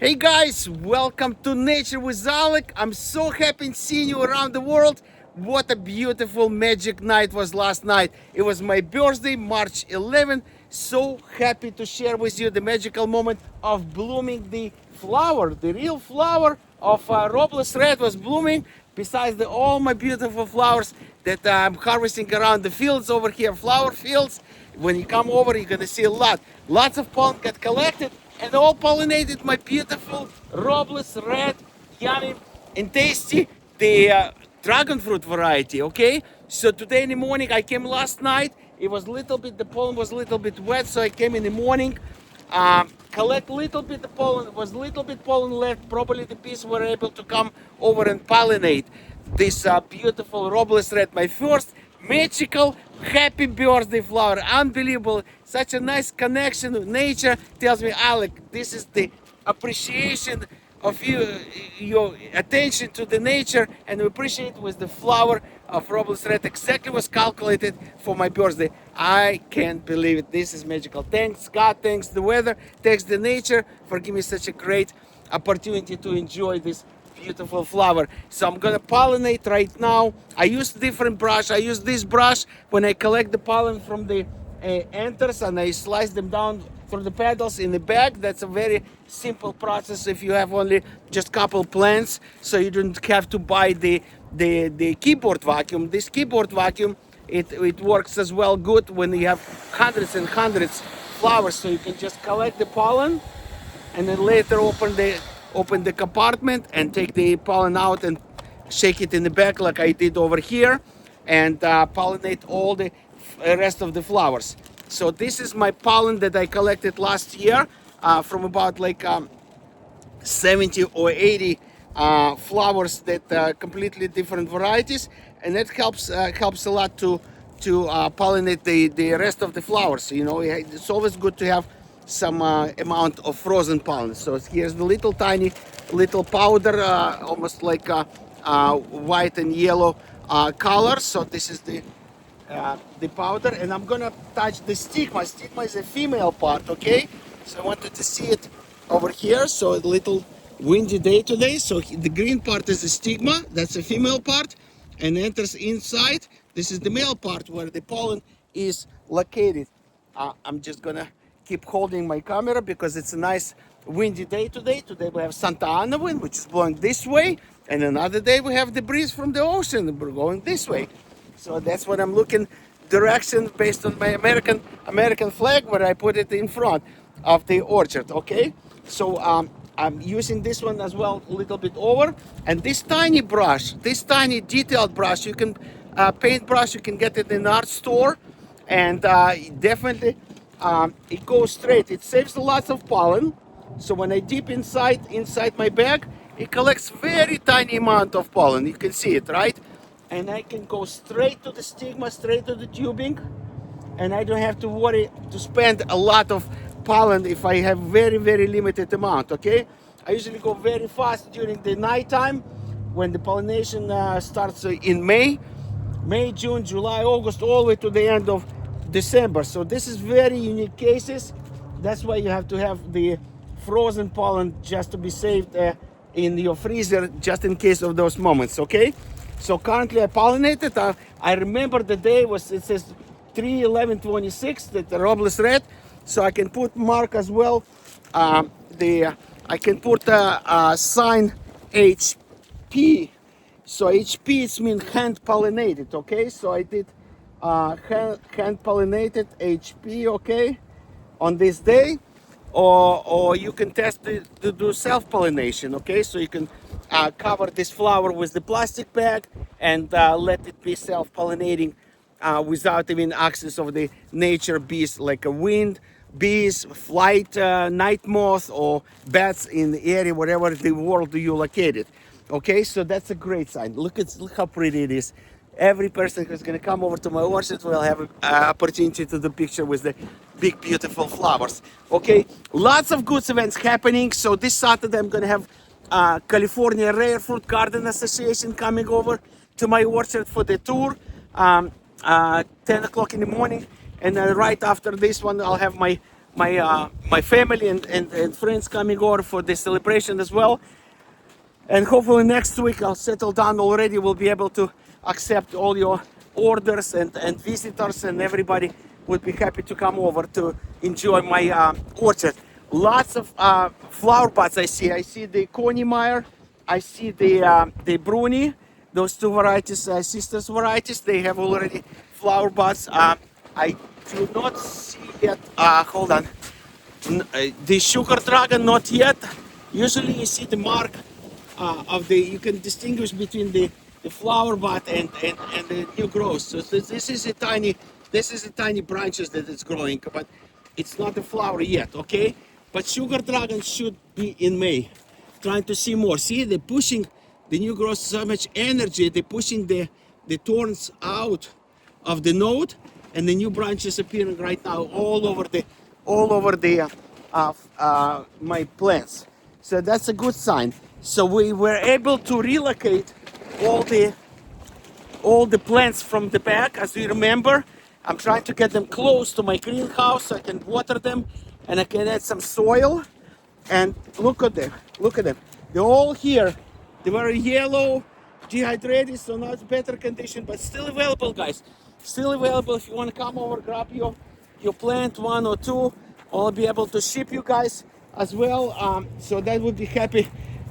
Hey guys, welcome to Nature with Alik. I'm so happy seeing you around the world. What a beautiful magic night was last night. It was my birthday, March 11th. So happy to share with you the magical moment of blooming the flower. The real flower of Robles Red was blooming. Besides all my beautiful flowers that I'm harvesting around the fields over here, flower fields. When you come over, you're gonna see lots of pollen get collected and all pollinated my beautiful Robles Red, yummy and tasty, the dragon fruit variety. Okay, so today in the morning I came last night. It was the pollen was a little bit wet, so I came in the morning, collect little bit of pollen. It was little bit pollen left. Probably the bees were able to come over and pollinate this beautiful Robles Red, my first magical happy birthday flower. Unbelievable, such a nice connection with nature. Tells me, Alik, this is the appreciation of your attention to the nature, and we appreciate with the flower of Robles Red exactly was calculated for my birthday. I can't believe it. This is magical. Thanks God, thanks the weather, thanks the nature for giving me such a great opportunity to enjoy this beautiful flower. So I'm gonna pollinate right now. I use different brush. I use this brush when I collect the pollen from the anthers, and I slice them down through the petals in the bag. That's a very simple process if you have only just couple plants, so you don't have to buy the keyboard vacuum. This keyboard vacuum, it works as well good when you have hundreds and hundreds flowers, so you can just collect the pollen and then later open the compartment and take the pollen out and shake it in the bag like I did over here, and pollinate all the rest of the flowers. So this is my pollen that I collected last year from about like 70 or 80 flowers that completely different varieties, and that helps a lot to pollinate the rest of the flowers. You know, it's always good to have some amount of frozen pollen. So here's the little tiny little powder, almost like white and yellow color. So this is the powder, and I'm gonna touch the stigma. Stigma is a female part, okay? So I wanted to see it over here. So a little windy day today. So the green part is the stigma, that's the female part, and enters inside. This is the male part where the pollen is located. I'm just gonna keep holding my camera because it's a nice windy day today. Today we have Santa Ana wind, which is blowing this way, and another day we have the breeze from the ocean going this way. So that's what I'm looking direction based on my American flag, where I put it in front of the orchard. Okay, so I'm using this one as well a little bit over, and this tiny brush, this tiny detailed brush, you can paint brush, you can get it in an art store, and definitely it goes straight. It saves lots of pollen. So when I dip inside my bag, it collects very tiny amount of pollen. You can see it, right? And I can go straight to the stigma, straight to the tubing, and I don't have to worry to spend a lot of pollen if I have very limited amount. Okay, I usually go very fast during the nighttime when the pollination starts in May, June, July, August, all the way to the end of December. So this is very unique cases. That's why you have to have the frozen pollen just to be saved in your freezer, just in case of those moments. Okay, so currently I pollinated. I remember the day it says 3/11/26, that Robles Red. So I can put mark as well. I can put sign HP. So HP it means hand pollinated. Okay, so I did hand pollinated HP. Okay, on this day, or you can test it to do self pollination. Okay, so you can cover this flower with the plastic bag and let it be self pollinating without even access of the nature bees like a wind bees, flight night moth, or bats in the area wherever the world you located. Okay, so that's a great sign. Look how pretty it is. Every person who's going to come over to my orchard will have an opportunity to do picture with the big beautiful flowers. Okay, lots of good events happening. So this Saturday I'm going to have California Rare Fruit Garden Association coming over to my orchard for the tour, 10 o'clock in the morning, and right after this one I'll have my my family and friends coming over for the celebration as well. And hopefully next week I'll settle down already. We'll be able to accept all your orders and visitors, and everybody would be happy to come over to enjoy my orchard. Lots of flower pots I see. I see the Coneymeyer, I see the Bruni, those two varieties, sisters varieties. They have already flower pots. I do not see yet, hold on, the Sugar Dragon, not yet. Usually you see the mark of the, you can distinguish between the flower bud and the new growth. So this is a tiny branches that it's growing, but it's not a flower yet, okay? But Sugar Dragon should be in May. Trying to see more. See, they're pushing the new growth, so much energy. They're pushing the thorns out of the node, and the new branches appearing right now all over the my plants. So that's a good sign. So we were able to relocate all the plants from the back. As you remember, I'm trying to get them close to my greenhouse so I can water them and I can add some soil. And look at them, they're all here. They were yellow, dehydrated, so now it's better condition, but still available, guys. Still available. If you want to come over, grab your plant, one or two, I'll be able to ship you guys as well. So that would be happy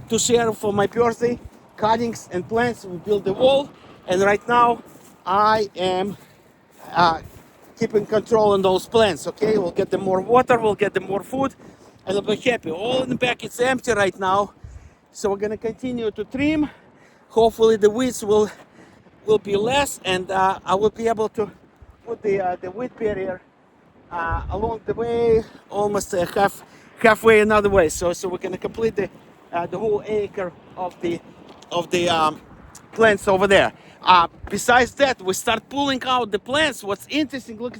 to share for my birthday. Cuttings and plants, we build the wall, and right now I am keeping control on those plants. Okay, we'll get them more water, we'll get them more food, and I'll be happy. All in the back, it's empty right now, so we're gonna continue to trim. Hopefully the weeds will be less, and I will be able to put the weed barrier along the way, almost halfway another way. So we're gonna complete the whole acre of the plants over there. Besides that, we start pulling out the plants. What's interesting, look,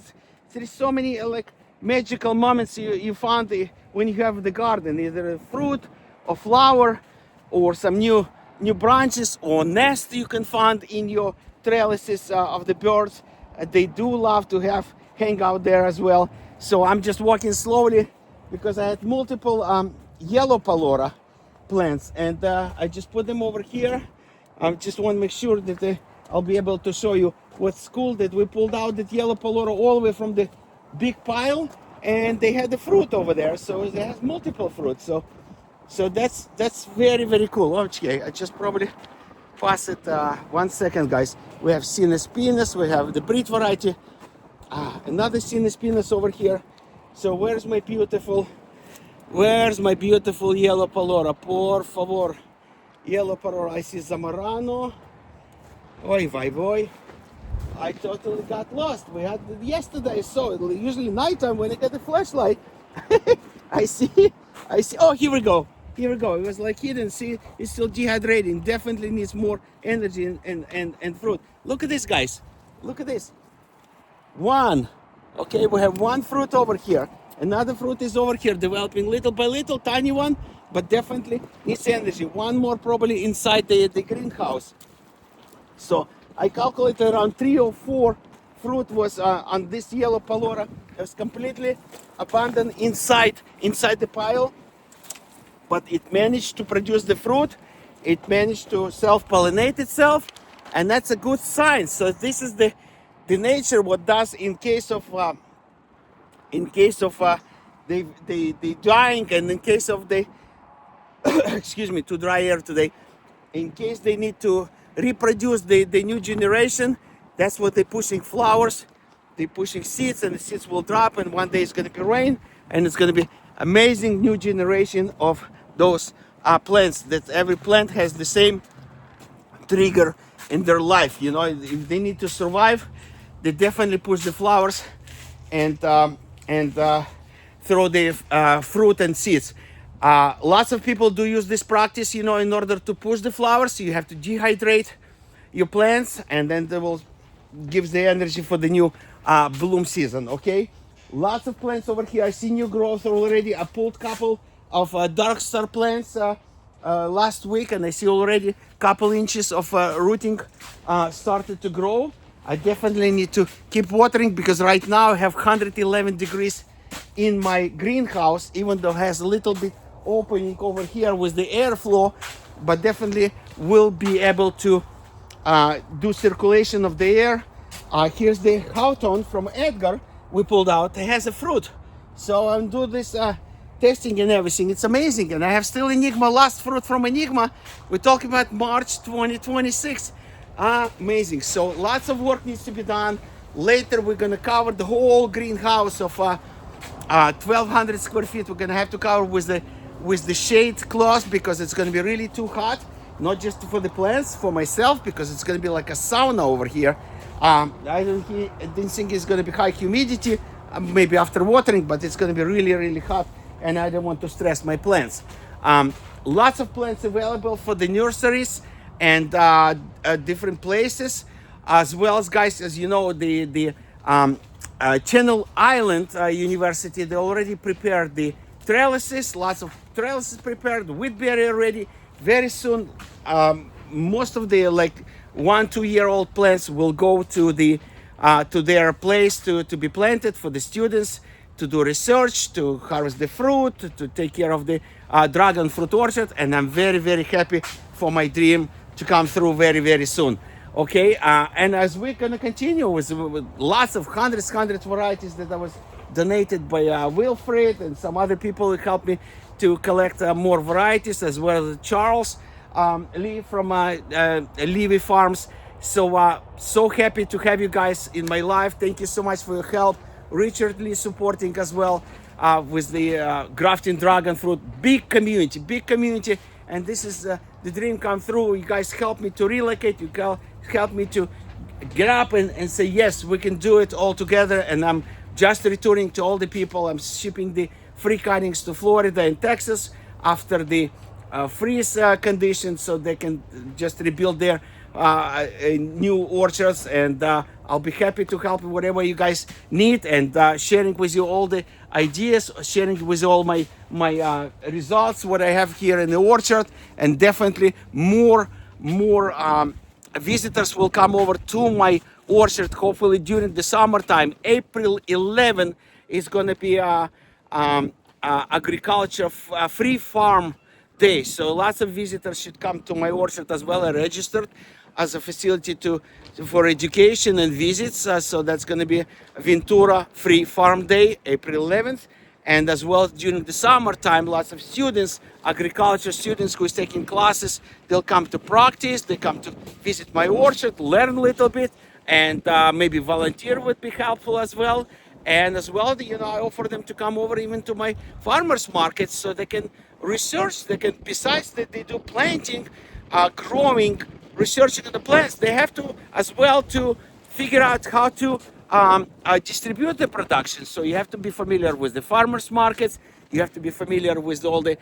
there's so many like magical moments you found when you have the garden, either a fruit or flower or some new branches or nest you can find in your trellises of the birds. They do love to hang out there as well. So I'm just walking slowly because I had multiple yellow palora plants, and I just put them over here. I just want to make sure that I'll be able to show you what's cool, that we pulled out that yellow palora all the way from the big pile, and they had the fruit over there, so it has multiple fruits. So that's very, very cool. Okay, I just probably pass it 1 second, guys. We have Sinus Pinus, we have the breed variety, another Sinus Pinus over here. So where's my beautiful yellow palora? Por favor. Yellow palora. I see Zamorano. Oy vey boy. I totally got lost. We had yesterday, I saw it. Usually nighttime when I get the flashlight. I see. Oh, here we go. It was like hidden. See, it's still dehydrating. Definitely needs more energy and fruit. Look at this, guys. Look at this. One. Okay, we have one fruit over here. Another fruit is over here, developing little by little, tiny one, but definitely needs energy. One more probably inside the greenhouse. So I calculated around 3 or 4 fruit was on this yellow palora. It was completely abandoned inside the pile, but it managed to produce the fruit. It managed to self-pollinate itself, and that's a good sign. So this is the nature what does in case of the drying, and in case of the excuse me, too dry air today, in case they need to reproduce the new generation. That's what they're pushing flowers, they're pushing seeds, and the seeds will drop, and one day it's going to be rain, and it's going to be amazing new generation of those plants. That every plant has the same trigger in their life. You know, if they need to survive, they definitely push the flowers and throw the fruit and seeds. Lots of people do use this practice, you know, in order to push the flowers. You have to dehydrate your plants, and then they will give the energy for the new bloom season. Okay, lots of plants over here. I see new growth already. I pulled a couple of dark star plants last week, and I see already a couple inches of rooting started to grow. I definitely need to keep watering because right now I have 111 degrees in my greenhouse, even though it has a little bit opening over here with the airflow, but definitely will be able to do circulation of the air. Here's the hawthorn from Edgar we pulled out. It has a fruit. So I'm doing this testing and everything. It's amazing. And I have still Enigma, last fruit from Enigma. We're talking about March 2026. Amazing. So lots of work needs to be done. Later we're gonna cover the whole greenhouse of 1,200 square feet. We're gonna have to cover with the shade cloth because it's gonna be really too hot. Not just for the plants, for myself, because it's gonna be like a sauna over here. I didn't think it's gonna be high humidity, maybe after watering, but it's gonna be really, really hot, and I don't want to stress my plants. Lots of plants available for the nurseries and different places, as well as, guys, as you know, the Channel Island University, they already prepared the trellises, lots of trellises prepared, wheat barrier ready. Very soon, most of the like 1-2 year old plants will go to their place to be planted for the students to do research, to harvest the fruit, to take care of the dragon fruit orchard. And I'm very, very happy for my dream to come through very, very soon. Okay, and as we're gonna continue with lots of hundreds varieties that I was donated by Wilfred and some other people who helped me to collect more varieties, as well as Charles Lee from Levy Farms. So happy to have you guys in my life. Thank you so much for your help. Richard Lee supporting as well with the grafting dragon fruit. Big community, and this is the dream come through. You guys help me to relocate. You help me to get up and say yes, we can do it all together. And I'm just returning to all the people. I'm shipping the free cuttings to Florida and Texas after the freeze conditions, so they can just rebuild their new orchards. And I'll be happy to help whatever you guys need, and sharing with you all the ideas, sharing with you all my results, what I have here in the orchard. And definitely more visitors will come over to my orchard, hopefully during the summertime. April 11 is going to be agriculture free farm day, so lots of visitors should come to my orchard as well. I registered as a facility for education and visits, so that's going to be Ventura free farm day, April 11th. And as well, during the summertime, lots of students, agriculture students who is taking classes, they'll come to practice, they come to visit my orchard, learn a little bit, and maybe volunteer would be helpful as well. And as well, I offer them to come over even to my farmers markets, so they can research, besides that they do planting, growing, researching the plants, they have to as well to figure out how to distribute the production. So you have to be familiar with the farmers markets, you have to be familiar with all the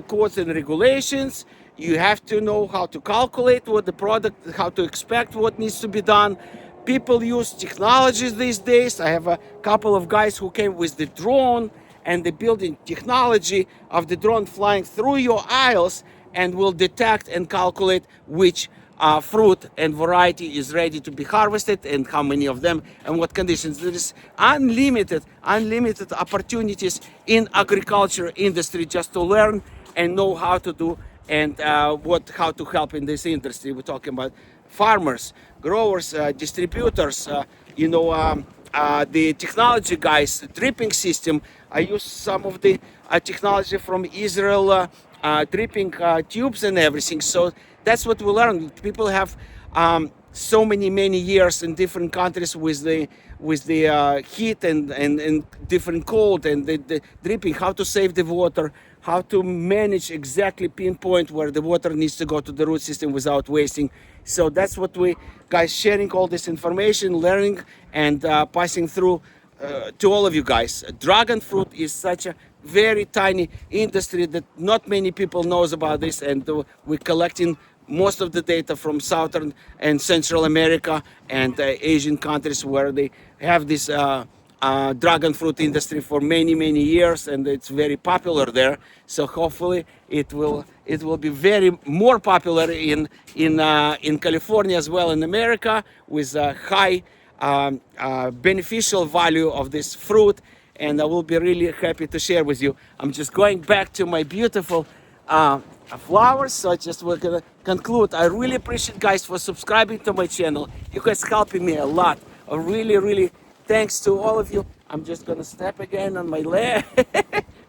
codes and regulations, you have to know how to calculate what the product, how to expect what needs to be done. People use technologies these days. I have a couple of guys who came with the drone, and the building technology of the drone flying through your aisles and will detect and calculate which fruit and variety is ready to be harvested, and how many of them and what conditions. There is unlimited opportunities in agriculture industry just to learn and know how to do, and how to help in this industry. We're talking about farmers, growers, distributors, the technology guys, dripping system. I use some of the technology from Israel, dripping tubes and everything. So that's what we learn. People have so many years in different countries with the heat and different cold, and the dripping, how to save the water, how to manage exactly pinpoint where the water needs to go to the root system without wasting. So that's what we guys sharing all this information, learning, and passing through to all of you guys. Dragon fruit is such a very tiny industry that not many people knows about this, and we're collecting most of the data from Southern and Central America and Asian countries where they have this dragon fruit industry for many years, and it's very popular there. So hopefully it will be very more popular in California as well, in America, with high beneficial value of this fruit. and I will be really happy to share with you. I'm just going back to my beautiful flowers, so I just we're gonna conclude. I really appreciate guys for subscribing to my channel. You guys helping me a lot. Really thanks to all of you. I'm just gonna step again on my leg.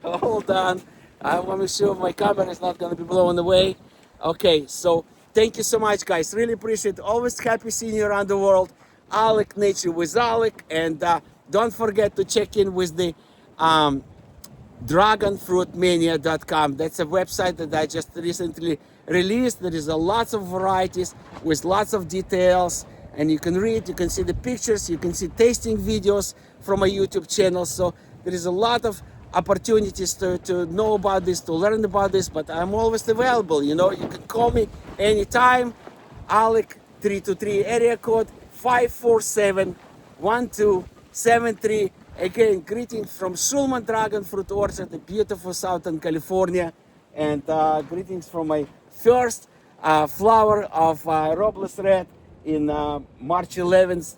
Hold on. I want to make sure my camera is not gonna be blown away. Okay, so thank you so much, guys. Really appreciate it. Always happy seeing you around the world. Alik, Nature with Alik, and don't forget to check in with the dragonfruitmania.com. That's a website that I just recently released. There is a lots of varieties with lots of details, and you can read, you can see the pictures, you can see tasting videos from my YouTube channel. So there is a lot of opportunities to know about this, to learn about this, but I'm always available. You know, you can call me anytime. Alik 323 area code 547-1273. Again, greetings from Shulman Dragon Fruit Orchard, the beautiful Southern California, and greetings from my first flower of Robles Red in March 11th,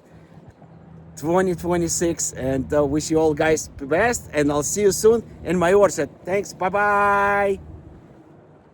2026, and wish you all guys the best, and I'll see you soon in my orchard. Thanks, bye-bye.